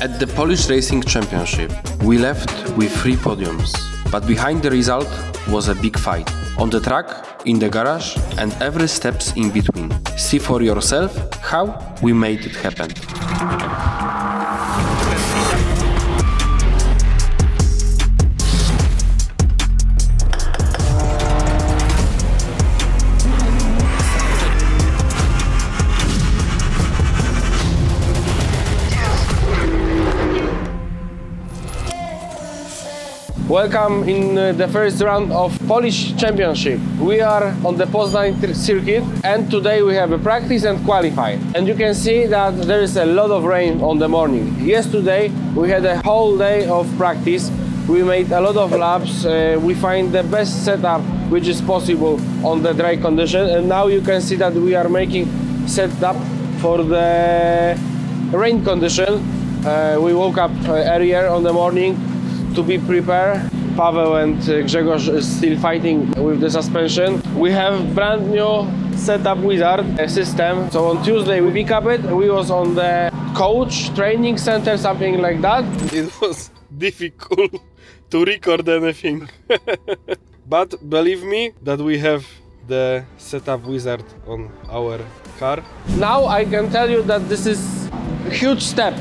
At the Polish Racing Championship, we left with 3 podiums, but behind the result was a big fight. On the track, in the garage, and every steps in between. See for yourself how we made it happen. Welcome in the first round of Polish Championship. We are on the Poznań circuit and today we have a practice and qualify. And you can see that there is a lot of rain on the morning. Yesterday we had a whole day of practice. We made a lot of laps. We find the best setup which is possible on the dry condition. And now you can see that we are making setup for the rain condition. We woke up earlier on the morning to be prepared. Paweł and Grzegorz is still fighting with the suspension. We have brand new setup wizard system. So on Tuesday we pick up it. We was on the coach training center, something like that. It was difficult to record anything. But believe me that we have the setup wizard on our car. Now I can tell you that this is a huge step,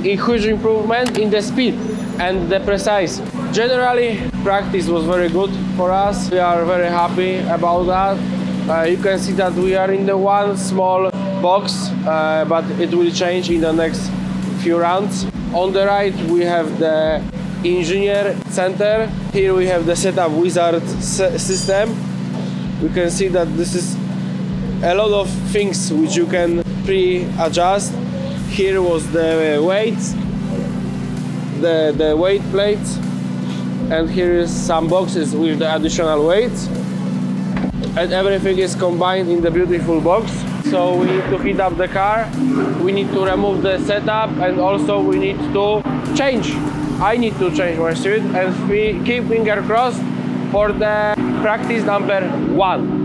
a huge improvement in the speed and the precise. Generally, practice was very good for us. We are very happy about that. You can see that we are in the one small box, but it will change in the next few rounds. On the right, we have the engineer center. Here we have the setup wizard system. We can see that this is a lot of things which you can pre-adjust. Here was the weights, the weight plates, and here is some boxes with the additional weights, and everything is combined in the beautiful box. So we need to heat up the car, we need to remove the setup, and also we need to change. I need to change my suit, and we keep finger crossed for the practice number 1.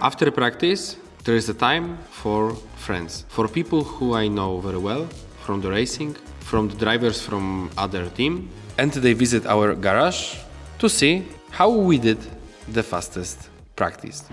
After practice, there is a time for friends, for people who I know very well from the racing, from the drivers from other team, and they visit our garage to see how we did the fastest practice.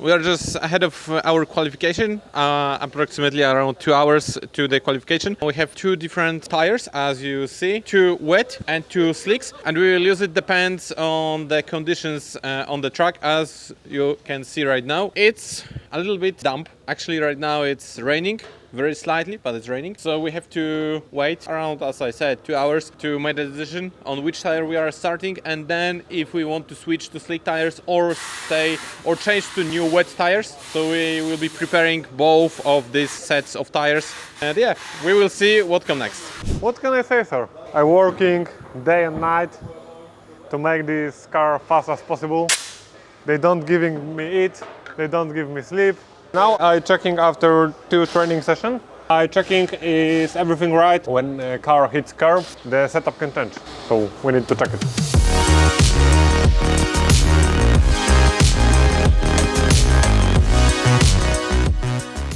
We are just ahead of our qualification, approximately around 2 hours to the qualification. We have 2 different tires, as you see, 2 wet and 2 slicks, and we will use it depends on the conditions on the track. As you can see right now, it's a little bit damp. Actually, right now it's raining. Very slightly, but it's raining. So we have to wait around, as I said, 2 hours to make a decision on which tire we are starting, and then if we want to switch to slick tires or stay or change to new wet tires. So we will be preparing both of these sets of tires, and yeah, we will see what comes next. What can I say, sir? I'm working day and night to make this car fast as possible. They don't giving me eat, they don't give me sleep, Now I checking after 2 training sessions. I checking is everything right. When a car hits curve, the setup can change. So we need to check it.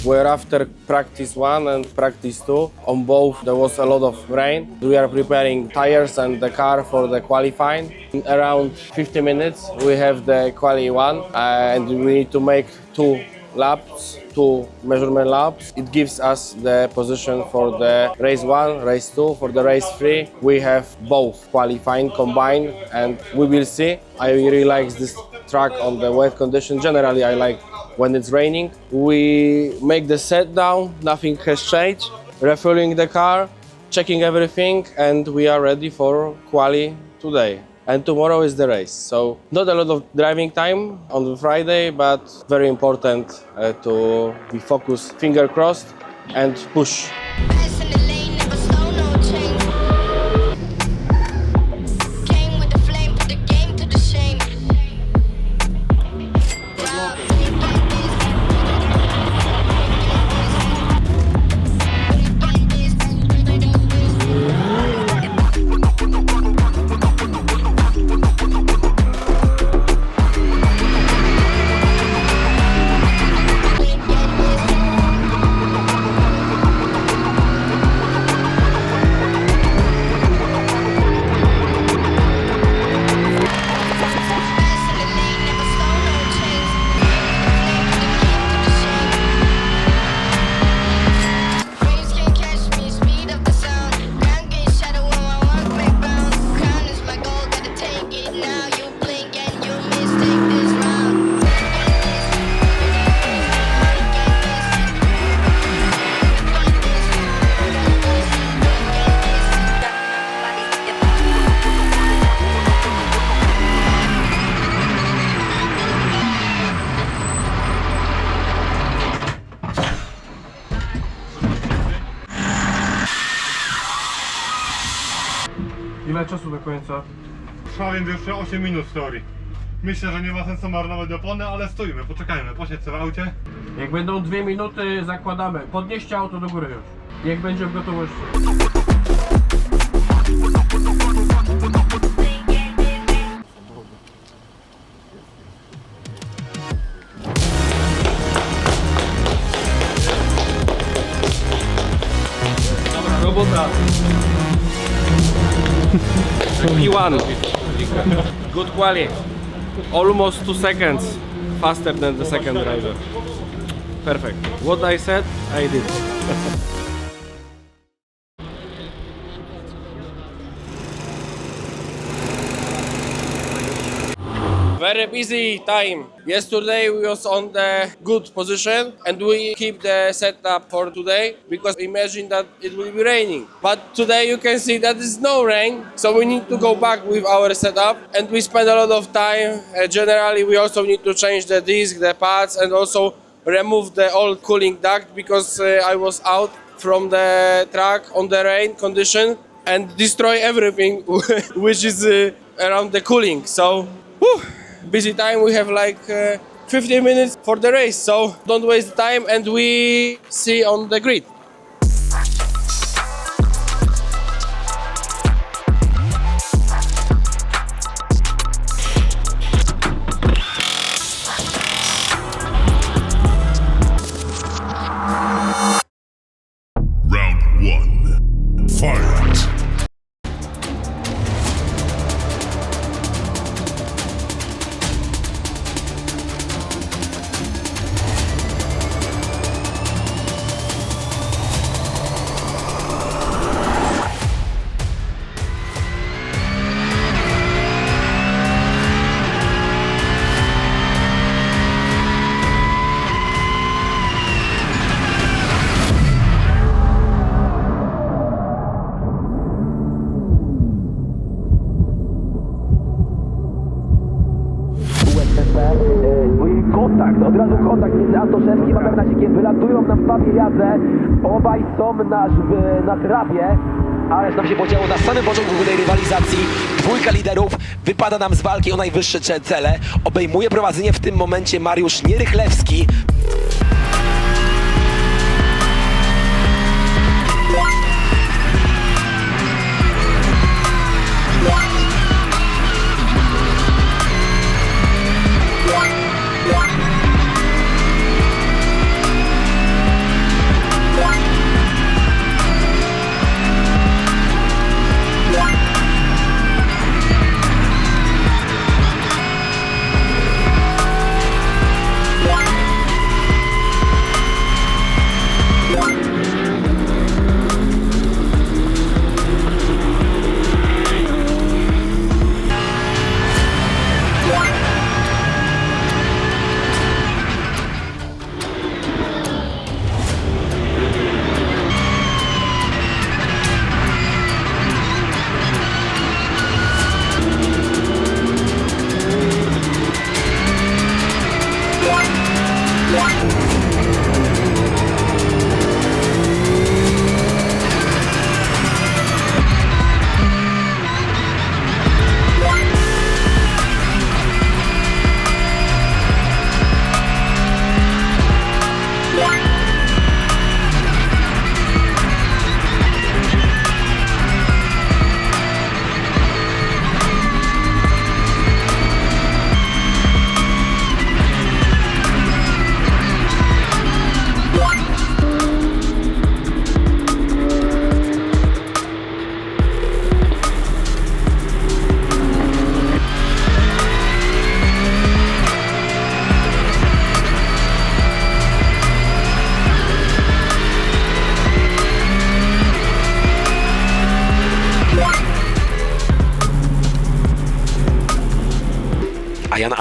We're after practice 1 and practice 2. On both there was a lot of rain. We are preparing tires and the car for the qualifying. In around 50 minutes we have the quali 1 and we need to make 2 laps, 2 measurement laps. It gives us the position for the race 1, race 2. For the race 3 we have both qualifying combined and we will see. I really like this track on the wet condition. Generally I like when it's raining. We make the set down, nothing has changed. Refueling the car, checking everything, and we are ready for quali today. And tomorrow is the race. So not a lot of driving time on Friday, but very important to be focused, finger crossed, and push. Ile czasu do końca? Trwa więc jeszcze 8 minut w teorii. Myślę, że nie ma sensu marnować opony, ale stoimy, poczekajmy, posiedź w aucie. Jak będą 2 minuty, zakładamy. Podnieście auto do góry już. Niech będzie w gotowości. Dobra, robota. P1. Good quality. Almost 2 seconds faster than the second driver. Perfect. What I said, I did. Very busy time. Yesterday we was on the good position and we keep the setup for today because imagine that it will be raining. But today you can see that there's no rain, so we need to go back with our setup and we spend a lot of time. Generally we also need to change the disc, the pads, and also remove the old cooling duct because I was out from the track on the rain condition and destroy everything which is around the cooling. So whew, busy time. We have like 15 minutes for the race, so don't waste time and we see on the grid. Round 1. Fight! Kontakt, od razu kontakt między Oscherslebem a Bernasikiem. Wylatują nam w papieradze. Obaj są na trapie. Ależ nam się podziało na samym początku tej rywalizacji. Dwójka liderów wypada nam z walki o najwyższe cele. Obejmuje prowadzenie w tym momencie Mariusz Nierychlewski.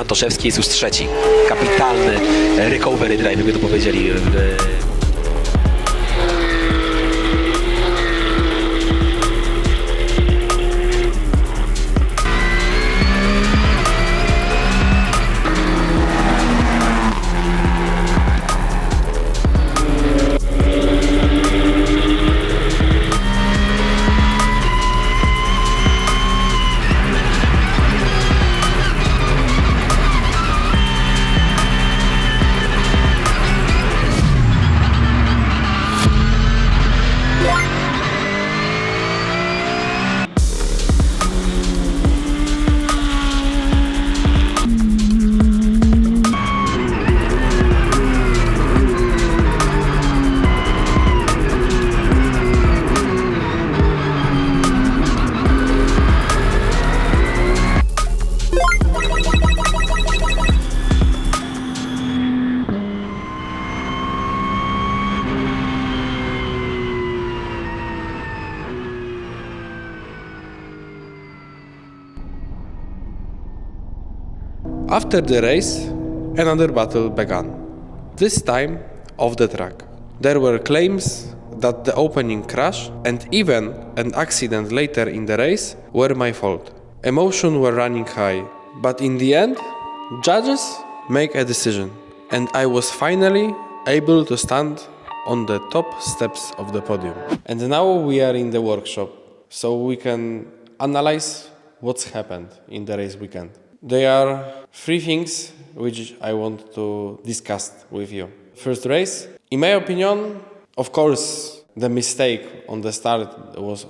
Antoszewski jest już trzeci. Kapitalny recovery drive, by to powiedzieli. After the race, another battle began, this time off the track. There were claims that the opening crash and even an accident later in the race were my fault. Emotions were running high, but in the end, judges make a decision, and I was finally able to stand on the top steps of the podium. And now we are in the workshop, so we can analyze what's happened in the race weekend. There are three things which I want to discuss with you. First race, in my opinion, of course, the mistake on the start was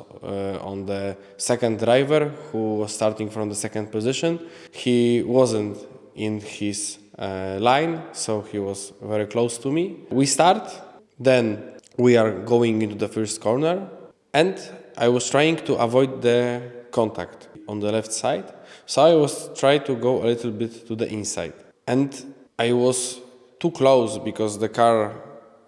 on the second driver who was starting from the second position. He wasn't in his line, so he was very close to me. We start, then we are going into the first corner, and I was trying to avoid the contact on the left side. So I was trying to go a little bit to the inside. And I was too close because the car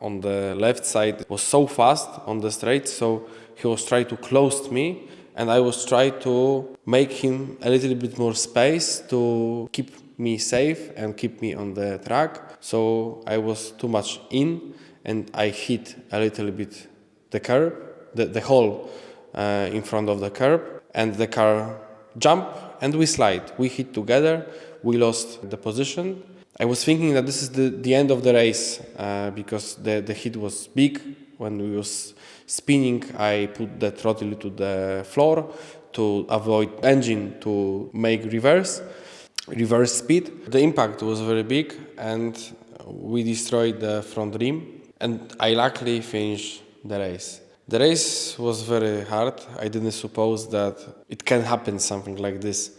on the left side was so fast on the straight, so he was trying to close me, and I was trying to make him a little bit more space to keep me safe and keep me on the track. So I was too much in, and I hit a little bit the curb, the hole in front of the curb, and the car jumped and we slide. We hit together, we lost the position. I was thinking that this is the end of the race because the hit was big. When we was spinning, I put the throttle to the floor to avoid engine to make reverse speed. The impact was very big and we destroyed the front rim, and I luckily finished the race. The race was very hard. I didn't suppose that it can happen something like this.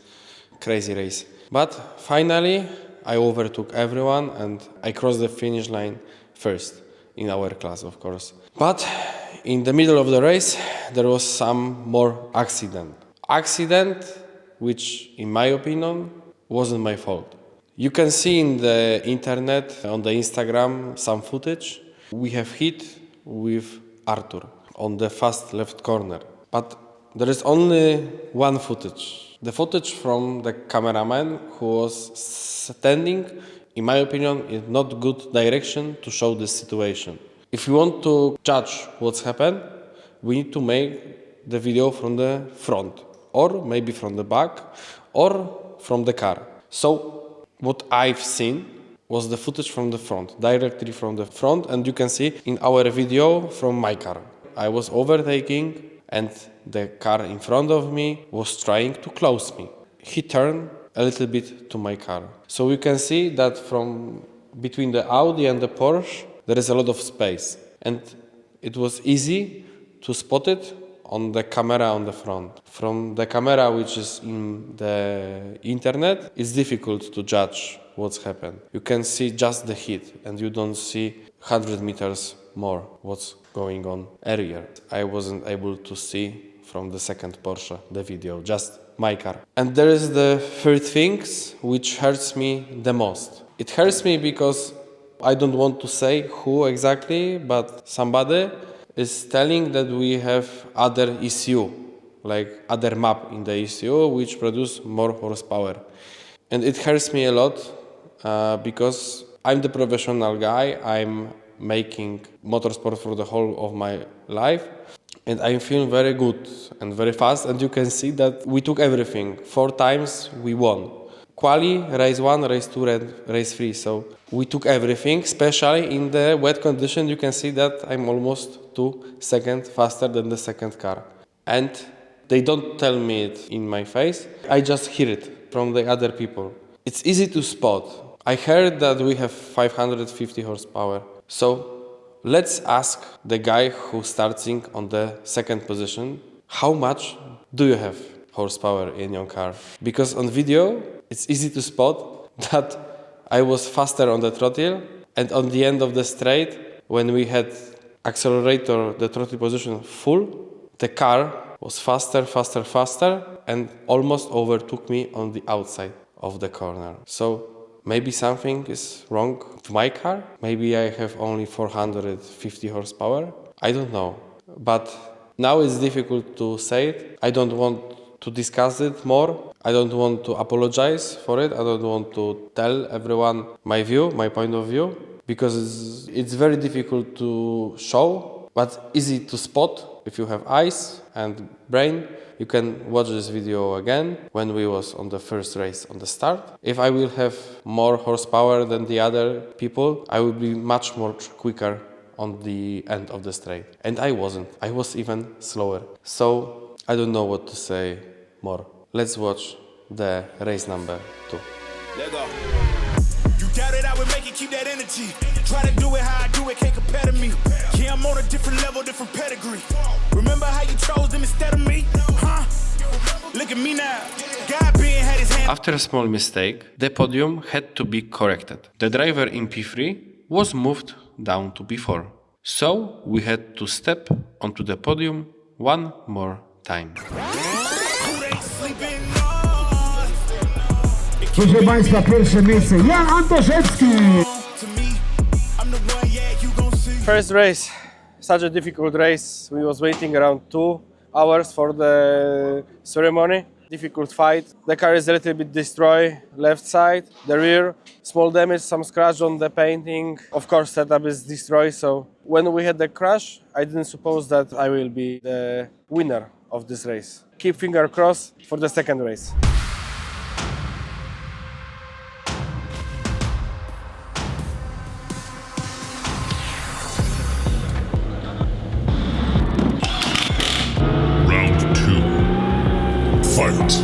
Crazy race. But finally, I overtook everyone and I crossed the finish line first in our class, of course. But in the middle of the race, there was some more accident. Accident which, in my opinion, wasn't my fault. You can see in the internet, on the Instagram, some footage. We have hit with Artur on the fast left corner. But there is only one footage. The footage from the cameraman who was standing, in my opinion, in not good direction to show this situation. If you want to judge what's happened, we need to make the video from the front, or maybe from the back, or from the car. So what I've seen was the footage from the front, directly from the front, and you can see in our video from my car. I was overtaking and the car in front of me was trying to close me. He turned a little bit to my car. So we can see that from between the Audi and the Porsche, there is a lot of space. And it was easy to spot it on the camera on the front. From the camera which is in the internet, it's difficult to judge what's happened. You can see just the hit and you don't see 100 meters more what's going on earlier. I wasn't able to see from the second Porsche the video, just my car. And there is the third thing which hurts me the most. It hurts me because I don't want to say who exactly, but somebody is telling that we have other ECU, like other map in the ECU which produce more horsepower. And it hurts me a lot because I'm the professional guy. I'm making motorsport for the whole of my life. And I feel very good and very fast. And you can see that we took everything. 4 times we won. Quali, race 1, race 2, race 3. So we took everything, especially in the wet condition. You can see that I'm almost 2 seconds faster than the second car. And they don't tell me it in my face. I just hear it from the other people. It's easy to spot. I heard that we have 550 horsepower. So let's ask the guy who's starting on the second position, how much do you have horsepower in your car? Because on video, it's easy to spot that I was faster on the throttle, and on the end of the straight, when we had accelerator, the throttle position full, the car was faster, and almost overtook me on the outside of the corner. So maybe something is wrong with my car. Maybe I have only 450 horsepower. I don't know. But now it's difficult to say it. I don't want to discuss it more. I don't want to apologize for it. I don't want to tell everyone my view, my point of view, because it's very difficult to show, but easy to spot. If you have eyes and brain, you can watch this video again when we was on the first race on the start. If I will have more horsepower than the other people, I will be much more quicker on the end of the straight. And I wasn't. I was even slower. So I don't know what to say more. Let's watch the race number 2. Let go. You doubt it, I would make it, keep that energy. Try to do it how I do it, can't compare to me. Yeah, I'm on a different level, different pedigree. Remember how you chose them instead of me? Huh? Look at me now. God being had his hand. After a small mistake, the podium had to be corrected. The driver in P3 was moved down to P4. So we had to step onto the podium one more time. Proszę Państwa, pierwsze miejsce Jan Antoszewski. First race, such a difficult race. We was waiting around 2 hours for the ceremony. Difficult fight. The car is a little bit destroyed, left side, the rear, small damage, some scratch on the painting. Of course, setup is destroyed. So when we had the crash, I didn't suppose that I will be the winner of this race. Keep finger crossed for the second race. Fight.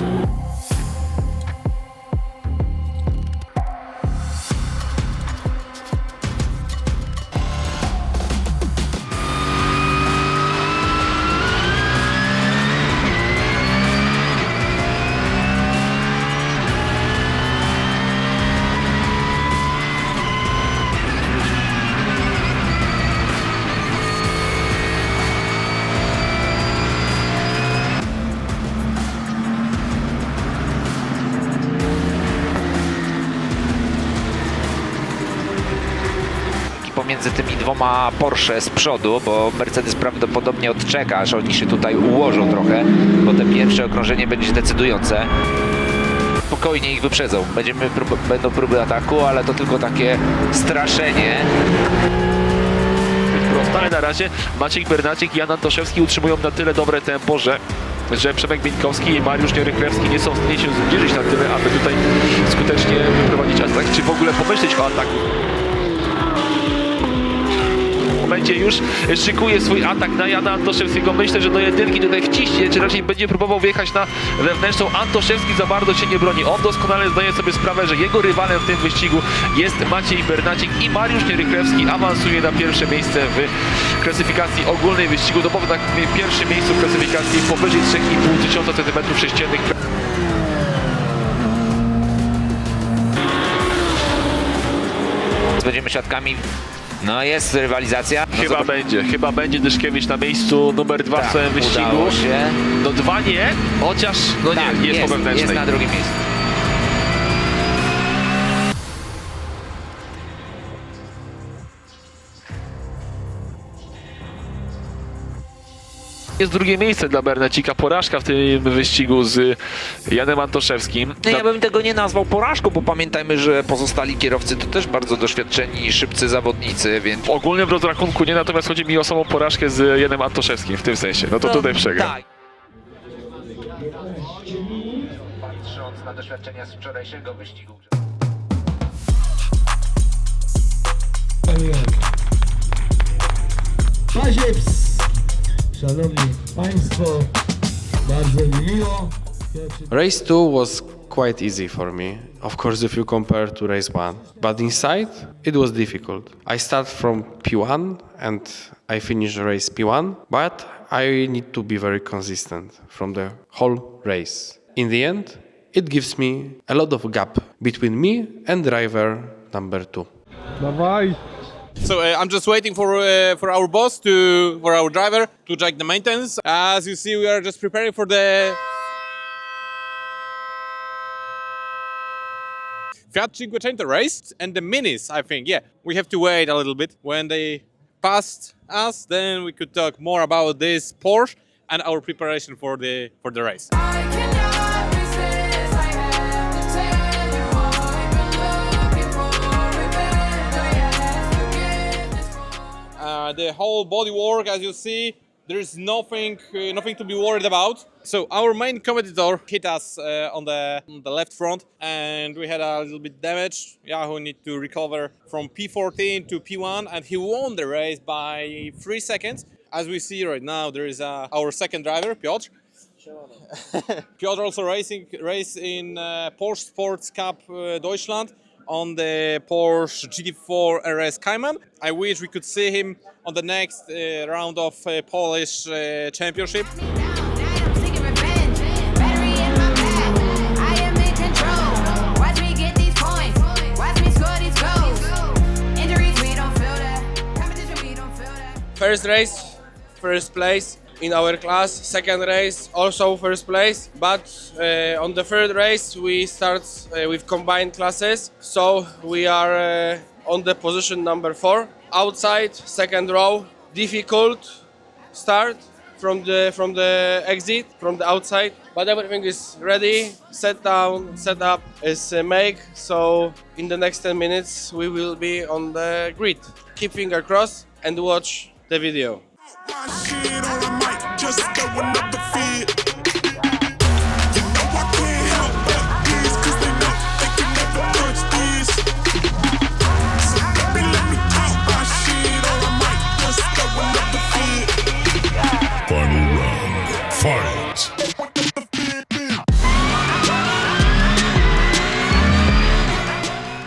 Pomiędzy tymi dwoma Porsche z przodu, bo Mercedes prawdopodobnie odczeka, aż oni się tutaj ułożą trochę, bo te pierwsze okrążenie będzie decydujące. Spokojnie ich wyprzedzą. Będą próby ataku, ale to tylko takie straszenie. Prosto, ale na razie Maciej Bernacik i Jan Antoszewski utrzymują na tyle dobre tempo, że Przemek Bieńkowski i Mariusz Nierychlewski nie są w stanie się zbliżyć na tyle, aby tutaj skutecznie wyprowadzić atak, czy w ogóle pomyśleć o ataku. Będzie już szykuje swój atak na Jana Antoszewskiego. Myślę, że do jedynki tutaj wciśnie, czy raczej będzie próbował wjechać na wewnętrzną. Antoszewski za bardzo się nie broni. On doskonale zdaje sobie sprawę, że jego rywalem w tym wyścigu jest Maciej Bernacik i Mariusz Nierychlewski awansuje na pierwsze miejsce w klasyfikacji ogólnej wyścigu. Domowy na pierwszym miejscu w klasyfikacji powyżej 3,5 tysiąca cm3. Będziemy świadkami. No jest rywalizacja. Chyba będzie Dyszkiewicz na miejscu numer 2 w całym wyścigu. Się. No 2 nie, chociaż no tak, nie, jest po wewnętrznej. Jest na drugim miejscu. Jest drugie miejsce dla Bernacika, porażka w tym wyścigu z Janem Antoszewskim. Ja bym tego nie nazwał porażką, bo pamiętajmy, że pozostali kierowcy to też bardzo doświadczeni i szybcy zawodnicy, więc... W ogólnym rozrachunku nie, natomiast chodzi mi o samą porażkę z Janem Antoszewskim w tym sensie. No to tutaj przegra. Tak. Patrząc na doświadczenia z wczorajszego wyścigu. Paziec! Szanowni Państwo, bardzo mi miło. Race 2 was quite easy for me, of course if you compare to race 1. But inside, it was difficult. I start from P1 and I finish race P1, but I need to be very consistent from the whole race. In the end, it gives me a lot of gap between me and driver number 2. Dawaj! So I'm just waiting for our boss for our driver to check the maintenance. As you see, we are just preparing for the Fiat Cinquecento race and the Minis. I think, yeah, we have to wait a little bit. When they passed us, then we could talk more about this Porsche and our preparation for the race. The whole bodywork, as you see, there is nothing to be worried about. So our main competitor hit us on the left front, and we had a little bit damage. Yahoo need to recover from P14 to P1, and he won the race by 3 seconds. As we see right now, there is our second driver, Piotr. Piotr also race in Porsche Sports Cup Deutschland on the Porsche GT4 RS Cayman. I wish we could see him on the next round of Polish Championship. First race, first place in our class. Second race, also first place. But on the third race, we start with combined classes. So we are on the position number 4. Outside, second row, difficult start from the exit, from the outside. But everything is ready, setup is made. So in the next 10 minutes, we will be on the grid. Keep finger crossed and watch the video. Final round. Fight!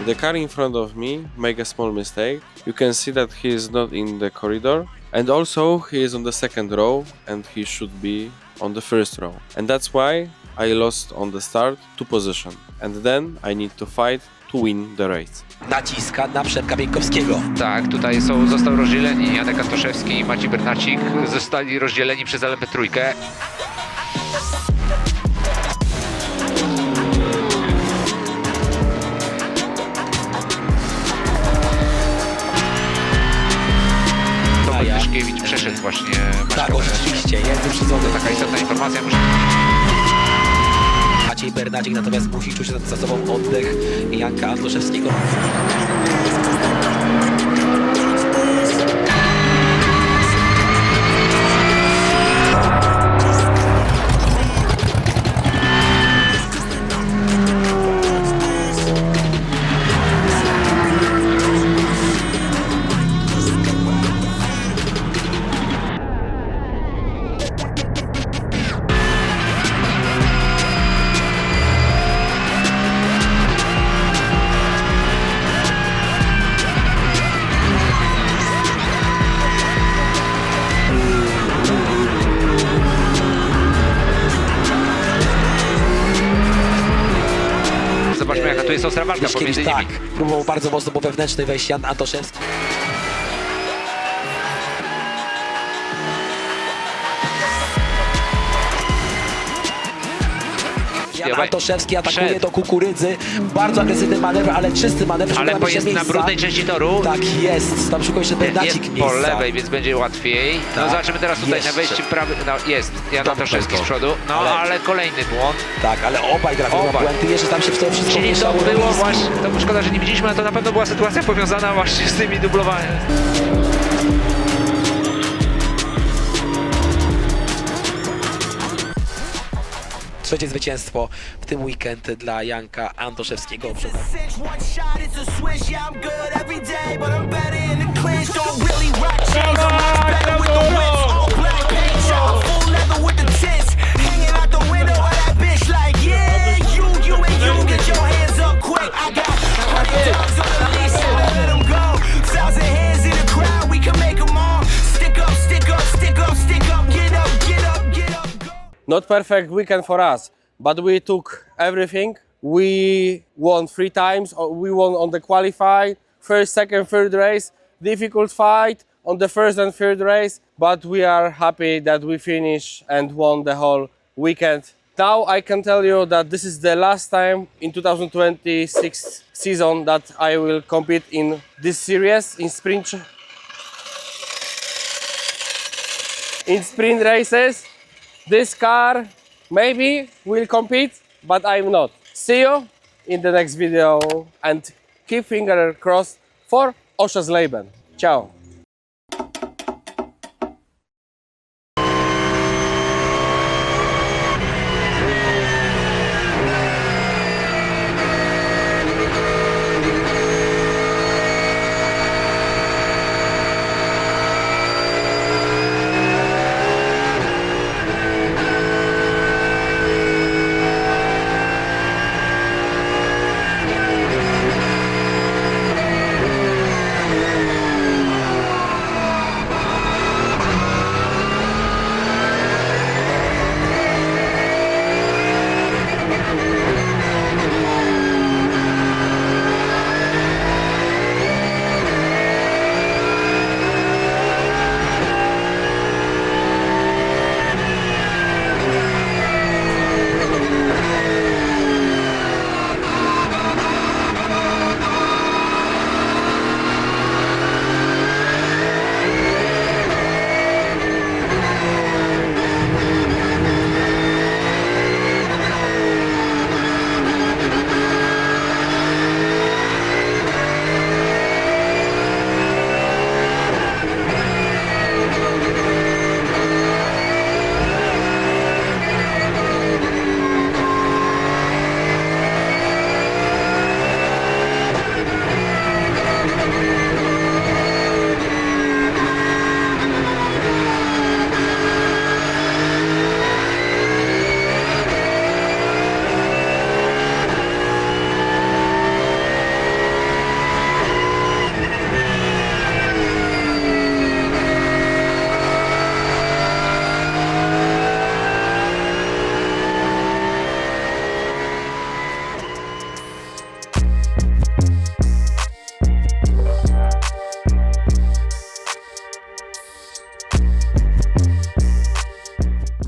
The car in front of me make a small mistake. You can see that he is not in the corridor, and also he is on the second row and he should be on the first row. And that's why I lost on the start 2 positions. And then I need to fight to win the race. Naciska na Przemka Bieńkowskiego. Tak, tutaj został rozdzieleni Janek Antoszewski i Maciej Bernacik. Zostali rozdzieleni przez LMP3. Tyszkiewicz przeszedł właśnie Maciej. Tak, oczywiście, jest wyprzedzony. To taka istotna informacja. Maciej Bernacik natomiast musi czuć za sobą oddech Janka Antoszewskiego. Zobaczmy, jaka tu jest ostra walka pomiędzy nimi. Tak, próbował bardzo mocno po wewnętrznej wejść Jan Antoszewski. obaj. Antoszewski atakuje Przed. do kukurydzy. Bardzo agresywny manewr, ale czysty manewr. Ale żeby bo się jest na miejsca. brudnej części toru. Tak jest, tam szukał jeszcze pendacik Jest miejsca. po lewej, więc będzie łatwiej. No Tak, zobaczymy teraz tutaj jeszcze. na wejściu prawy. No jest, Jan Dobrze Antoszewski to. z przodu. No ale kolejny błąd. Tak, ale obaj trafią na Obaj. błędy, jeszcze tam się w to wszystko Czyli to mieszało. było Rowiński. właśnie, to szkoda, że nie widzieliśmy, ale to na pewno była sytuacja powiązana właśnie z tymi dublowaniami. Trzecie zwycięstwo w tym weekend dla Janka Antoszewskiego. Not perfect weekend for us, but we took everything. We won 3 times. We won on the qualified, first, second, third race. Difficult fight on the first and third race, but we are happy that we finished and won the whole weekend. Now I can tell you that this is the last time in 2026 season that I will compete in this series in sprint races. This car maybe will compete, but I'm not. See you in the next video and keep finger crossed for Oschersleben. Ciao.